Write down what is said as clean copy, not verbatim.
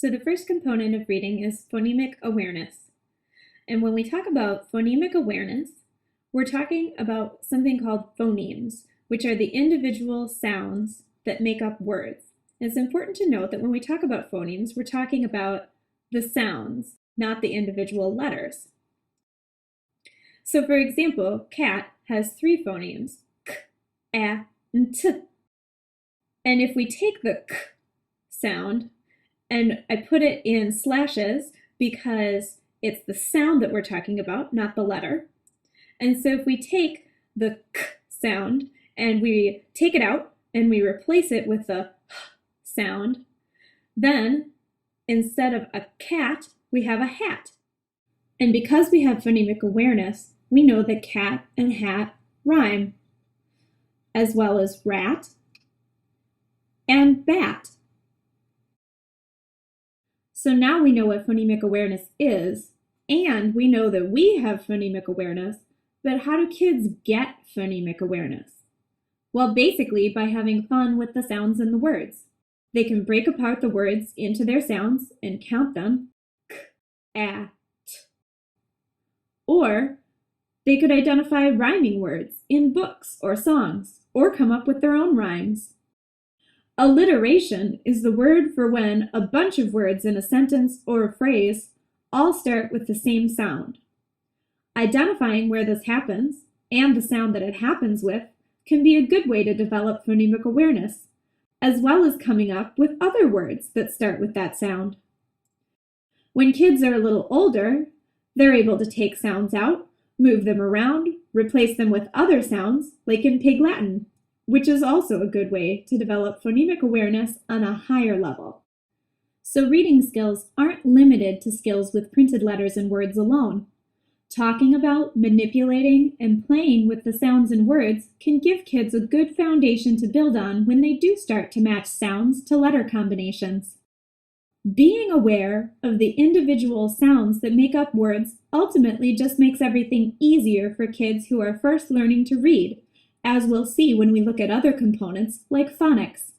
So the first component of reading is phonemic awareness. And when we talk about phonemic awareness, we're talking about something called phonemes, which are the individual sounds that make up words. And it's important to note that when we talk about phonemes, we're talking about the sounds, not the individual letters. So for example, cat has 3 phonemes, k, a, and t. And if we take the k sound and I put it in slashes because it's the sound that we're talking about, not the letter. And so if we take the k sound and we take it out and we replace it with the h sound, then instead of a cat, we have a hat. And because we have phonemic awareness, we know that cat and hat rhyme, as well as rat and bat. So now we know what phonemic awareness is, and we know that we have phonemic awareness, but how do kids get phonemic awareness? Well, basically by having fun with the sounds and the words. They can break apart the words into their sounds and count them, k, a, t. Or they could identify rhyming words in books or songs, or come up with their own rhymes. Alliteration is the word for when a bunch of words in a sentence or a phrase all start with the same sound. Identifying where this happens and the sound that it happens with can be a good way to develop phonemic awareness, as well as coming up with other words that start with that sound. When kids are a little older, they're able to take sounds out, move them around, replace them with other sounds, like in Pig Latin, which is also a good way to develop phonemic awareness on a higher level. So reading skills aren't limited to skills with printed letters and words alone. Talking about, manipulating, and playing with the sounds and words can give kids a good foundation to build on when they do start to match sounds to letter combinations. Being aware of the individual sounds that make up words ultimately just makes everything easier for kids who are first learning to read, as we'll see when we look at other components like phonics.